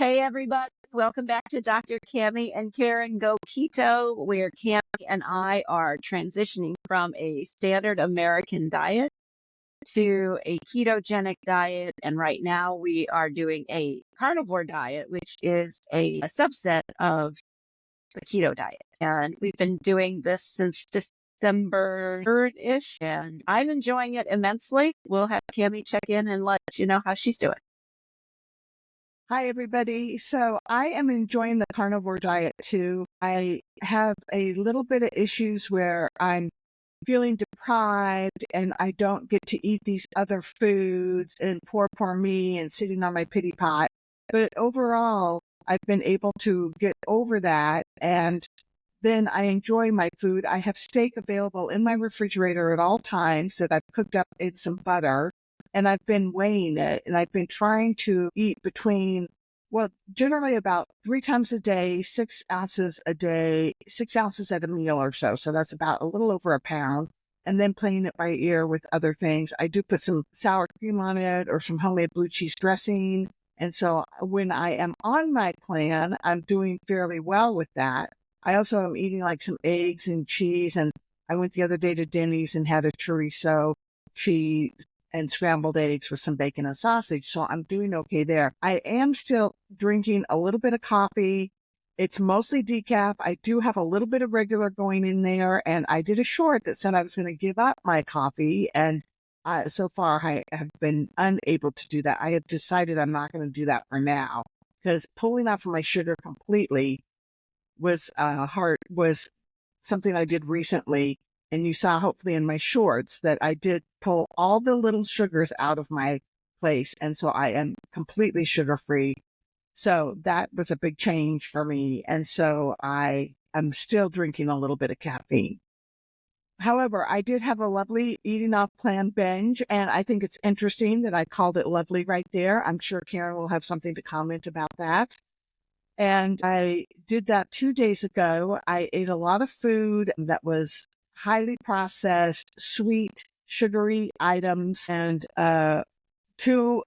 Hey, everybody. Welcome back to Dr. Cammy and Karen Go Keto, where Cammy and I are transitioning from a standard American diet to a ketogenic diet. And right now we are doing a carnivore diet, which is a subset of the keto diet. And we've been doing this since December 3rd-ish, and I'm enjoying it immensely. We'll have Cammy check in and let you know how she's doing. Hi, everybody. So I am enjoying the carnivore diet too. I have a little bit of issues where I'm feeling deprived and I don't get to eat these other foods and poor me and sitting on my pity pot. But overall, I've been able to get over that. And then I enjoy my food. I have steak available in my refrigerator at all times that I've cooked up in some butter. And I've been weighing it, and I've been trying to eat generally about 3 times a day, 6 ounces a day, 6 ounces at a meal or so. So that's about a little over a pound. And then playing it by ear with other things. I do put some sour cream on it or some homemade blue cheese dressing. And so when I am on my plan, I'm doing fairly well with that. I also am eating like some eggs and cheese. And I went the other day to Denny's and had a chorizo cheese and scrambled eggs with some bacon and sausage. So I'm doing okay there. I am still drinking a little bit of coffee. It's mostly decaf. I do have a little bit of regular going in there. And I did a short that said I was going to give up my coffee. And so far I have been unable to do that. I have decided I'm not going to do that for now because pulling off of my sugar completely was something I did recently. And you saw hopefully in my shorts that I did pull all the little sugars out of my place. And so I am completely sugar-free. So that was a big change for me. And so I am still drinking a little bit of caffeine. However, I did have a lovely eating off plan binge. And I think it's interesting that I called it lovely right there. I'm sure Karen will have something to comment about that. And I did that 2 days ago. I ate a lot of food that was highly processed, sweet, sugary items, and two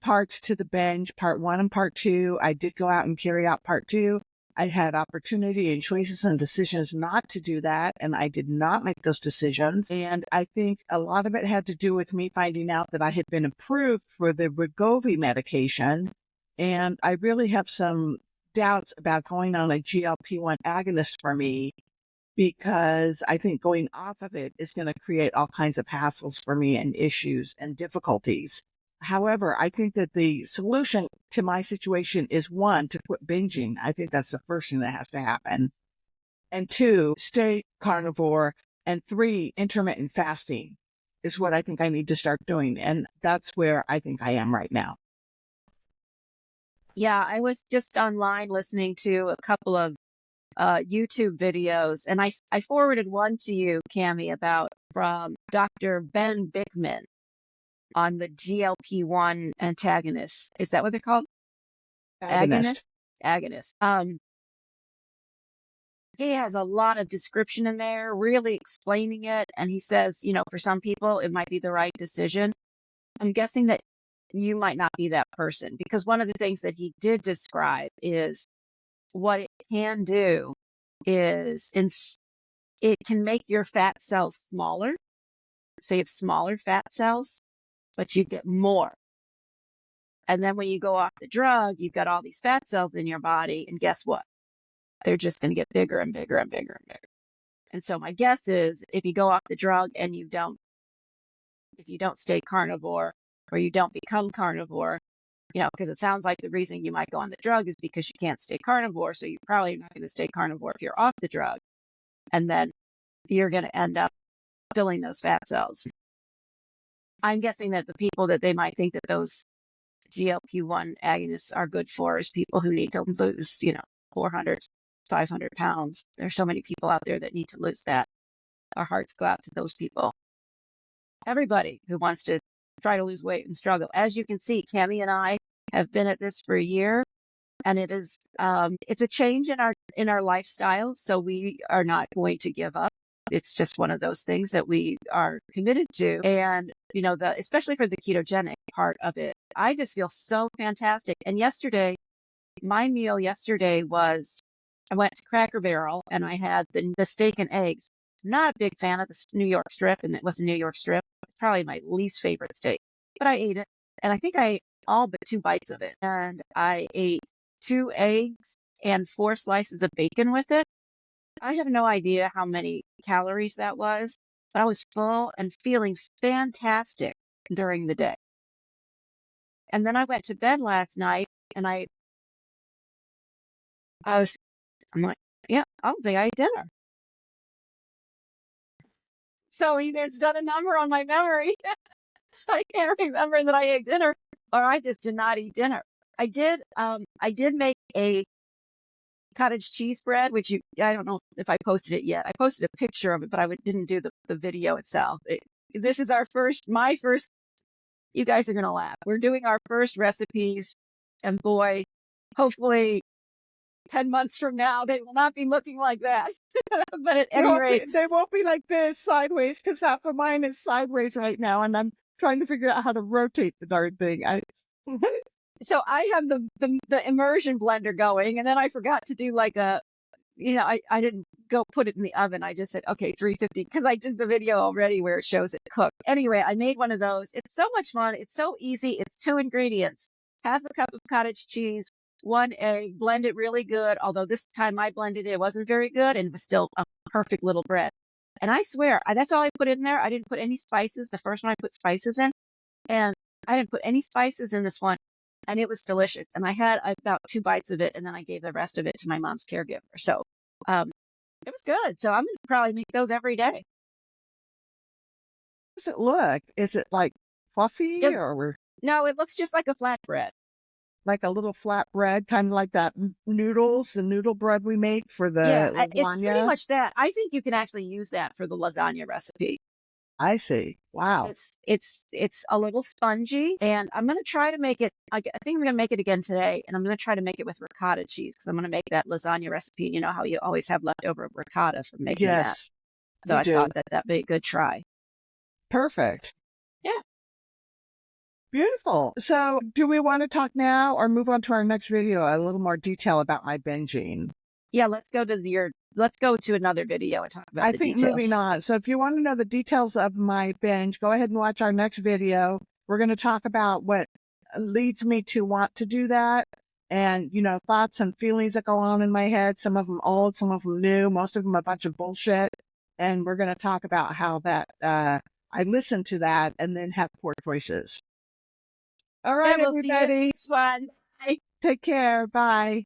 parts to the binge, part 1 and part 2. I did go out and carry out part 2. I had opportunity and choices and decisions not to do that, and I did not make those decisions. And I think a lot of it had to do with me finding out that I had been approved for the Wegovy medication, and I really have some doubts about going on a GLP-1 agonist for me, because I think going off of it is going to create all kinds of hassles for me and issues and difficulties. However, I think that the solution to my situation is 1, to quit binging. I think that's the first thing that has to happen. And 2, stay carnivore. And 3, intermittent fasting is what I think I need to start doing. And that's where I think I am right now. Yeah, I was just online listening to a couple of YouTube videos, and I forwarded one to you, Cammy, from Dr. Ben Bikman on the GLP-1 antagonists. Is that what they're called? Agonist. Agonist. He has a lot of description in there, really explaining it. And he says, for some people, it might be the right decision. I'm guessing that you might not be that person, because one of the things that he did describe is what it can do is it can make your fat cells smaller. So you have smaller fat cells, but you get more. And then when you go off the drug, you've got all these fat cells in your body. And guess what? They're just going to get bigger and bigger and bigger and bigger. And so my guess is if you go off the drug and if you don't stay carnivore, or you don't become carnivore, because it sounds like the reason you might go on the drug is because you can't stay carnivore. So you're probably not going to stay carnivore if you're off the drug. And then you're going to end up filling those fat cells. I'm guessing that the people that they might think that those GLP-1 agonists are good for is people who need to lose, 400, 500 pounds. There's so many people out there that need to lose that. Our hearts go out to those people. Everybody who wants to try to lose weight and struggle. As you can see, Cammy and I have been at this for a year, and it is it's a change in our lifestyle. So we are not going to give up. It's just one of those things that we are committed to. And, especially for the ketogenic part of it, I just feel so fantastic. And yesterday my meal yesterday was I went to Cracker Barrel and I had the steak and eggs. Not a big fan of the New York strip, and it was a New York strip. It's probably my least favorite steak, but I ate it. And I think I ate all but 2 bites of it. And I ate 2 eggs and 4 slices of bacon with it. I have no idea how many calories that was, but I was full and feeling fantastic during the day. And then I went to bed last night and I'm like, yeah, I don't think I ate dinner. So either it's done a number on my memory. So I can't remember that I ate dinner, or I just did not eat dinner. I did make a cottage cheese bread, which I don't know if I posted it yet. I posted a picture of it, but didn't do the video itself. This is my first, you guys are going to laugh. We're doing our first recipes, and boy, hopefully 10 months from now, they will not be looking like that. But at any rate, they won't be like this sideways, because half of mine is sideways right now, and I'm trying to figure out how to rotate the darn thing. So I have the immersion blender going, and then I forgot to do like I didn't go put it in the oven. I just said, okay, 350, because I did the video already where it shows it cooked. Anyway, I made one of those. It's so much fun. It's so easy. It's 2 ingredients, half a cup of cottage cheese, 1 egg, blend it really good. Although this time I blended it wasn't very good, and it was still a perfect little bread. And I swear, that's all I put in there. I didn't put any spices. The first one I put spices in, and I didn't put any spices in this one. And it was delicious. And I had about 2 bites of it, and then I gave the rest of it to my mom's caregiver. So it was good. So I'm going to probably make those every day. How does it look? Is it like fluffy or? No, it looks just like a flatbread. Like a little flat bread, kind of like that noodles, the noodle bread we make for the lasagna? It's pretty much that. I think you can actually use that for the lasagna recipe. I see. Wow. It's a little spongy, and I'm going to try to make it. I think I'm going to make it again today, and I'm going to try to make it with ricotta cheese, because I'm going to make that lasagna recipe. You know how you always have leftover ricotta from making that. So I thought that'd be a good try. Perfect. Yeah. Beautiful. So do we want to talk now or move on to our next video, a little more detail about my binging? Yeah, let's go to another video and talk about the details. Moving on. So if you want to know the details of my binge, go ahead and watch our next video. We're going to talk about what leads me to want to do that, and, thoughts and feelings that go on in my head. Some of them old, some of them new, most of them a bunch of bullshit. And we're going to talk about how that I listen to that and then have poor choices. All right, everybody. It's fun. Bye. Take care. Bye.